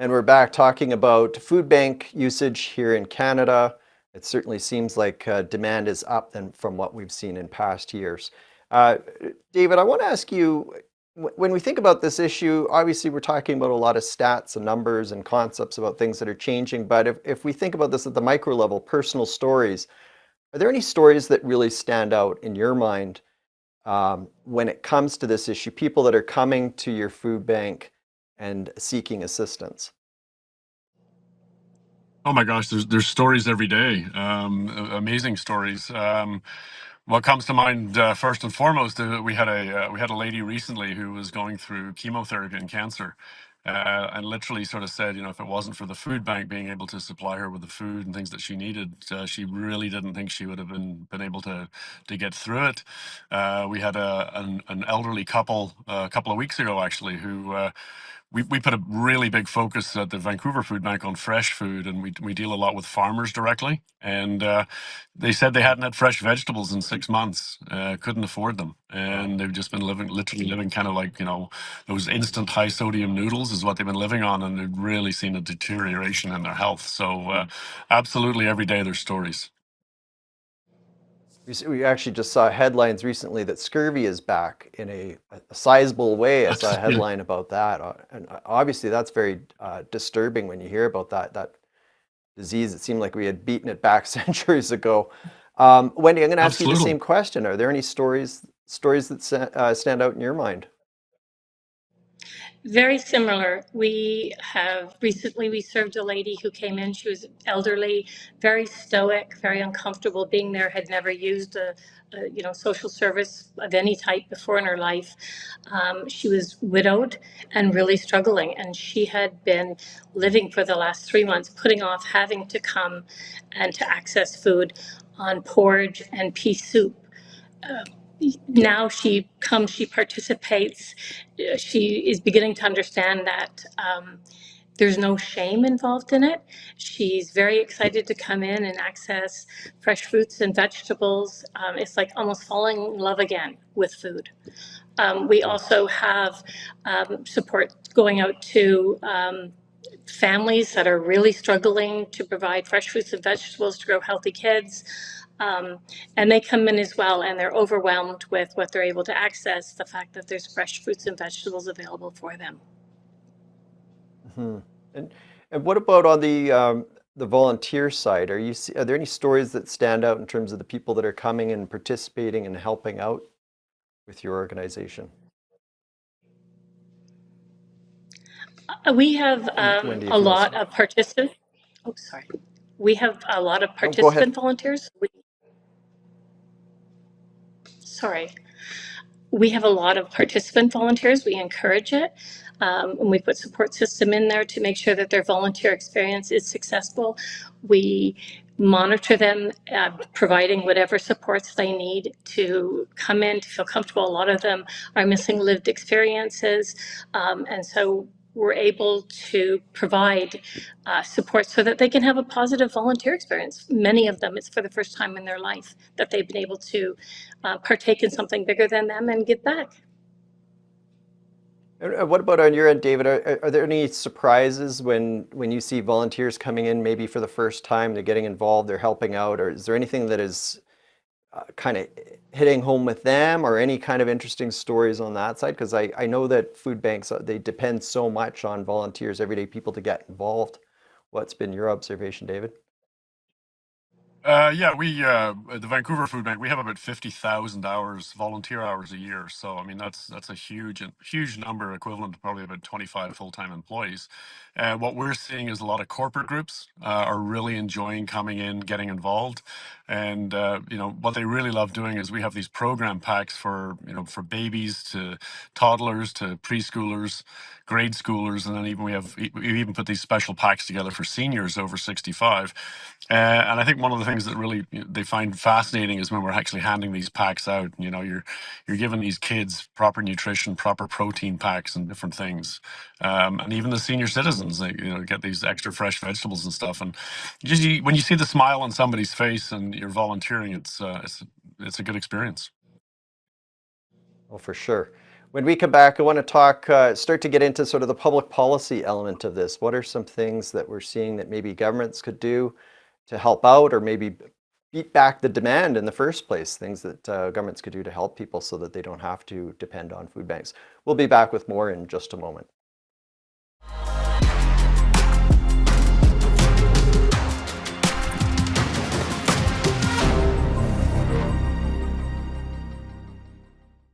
And we're back talking about food bank usage here in Canada. It certainly seems like demand is up than from what we've seen in past years. Uh, David, I want to ask you, when we think about this issue, obviously we're talking about a lot of stats and numbers and concepts about things that are changing. But if we think about this at the micro level, personal stories, are there any stories that really stand out in your mind when it comes to this issue? People that are coming to your food bank and seeking assistance? Oh my gosh, there's stories every day, amazing stories. What comes to mind first and foremost, we had a lady recently who was going through chemotherapy and cancer, and literally sort of said, if it wasn't for the food bank being able to supply her with the food and things that she needed, she really didn't think she would have been able to get through it. We had an elderly couple a couple of weeks ago actually who. We put a really big focus at the Vancouver Food Bank on fresh food, and we deal a lot with farmers directly. And they said they hadn't had fresh vegetables in 6 months, couldn't afford them, Wow. and they've just been literally living kind of like those instant high sodium noodles is what they've been living on, and they've really seen a deterioration in their health. So absolutely every day there's stories. We actually just saw headlines recently that scurvy is back in a sizable way. I saw a Yeah, headline about that. And obviously that's very disturbing when you hear about that disease. It seemed like we had beaten it back centuries ago. Wendy, I'm going to ask you the absolutely. same question. Are there any stories that stand out in your mind? Very similar. We served a lady who came in. She was elderly, very stoic, very uncomfortable being there, had never used a social service of any type before in her life. She was widowed and really struggling, and she had been living for the last 3 months, putting off having to come and to access food on porridge and pea soup. uh, Now she participates. She is beginning to understand that there's no shame involved in it. She's very excited to come in and access fresh fruits and vegetables. It's like almost falling in love again with food. We Hmm. also have support going out to families that are really struggling to provide fresh fruits and vegetables to grow healthy kids. Um, and they come in as well, and they're overwhelmed with what they're able to access, the fact that there's fresh fruits and vegetables available for them. Hmm. And and what about on the volunteer side? Are there any stories that stand out in terms of the people that are coming and participating and helping out with your organization? We have And Wendy, a if you want to lot start. of participants. Oh, sorry. We have a lot of No, go ahead. participant volunteers. Sorry. We have a lot of participant volunteers. We encourage it. And we put support system in there to make sure that their volunteer experience is successful. We monitor them, providing whatever supports they need to come in to feel comfortable. A lot of them are missing lived experiences. And so we're able to provide support so that they can have a positive volunteer experience. Many of them, it's for the first time in their life that they've been able to partake in something bigger than them and give back. And what about on your end, David? Are there any surprises when you see volunteers coming in, maybe for the first time, they're getting involved, they're helping out, or is there anything that is kind of hitting home with them, or any kind of interesting stories on that side? Because I know that food banks, they depend so much on volunteers, everyday people to get involved. What's been your observation, David? Yeah, we at the Vancouver Food Bank we have about 50,000 hours volunteer hours a year. So I mean that's a huge number, equivalent to probably about 25 full-time employees. What we're seeing is a lot of corporate groups are really enjoying coming in, getting involved, and what they really love doing is we have these program packs for for babies to toddlers to preschoolers, grade schoolers, and then we even put these special packs together for seniors over 65. And I think one of the things that really they find fascinating is when we're actually handing these packs out. You're giving these kids proper nutrition, proper protein packs, and different things. And even the senior citizens, they get these extra fresh vegetables and stuff. And when you see the smile on somebody's face and you're volunteering, it's a good experience. Oh, for sure. When we come back, I want to start to get into sort of the public policy element of this. What are some things that we're seeing that maybe governments could do to help out, or maybe beat back the demand in the first place, things that governments could do to help people so that they don't have to depend on food banks. We'll be back with more in just a moment.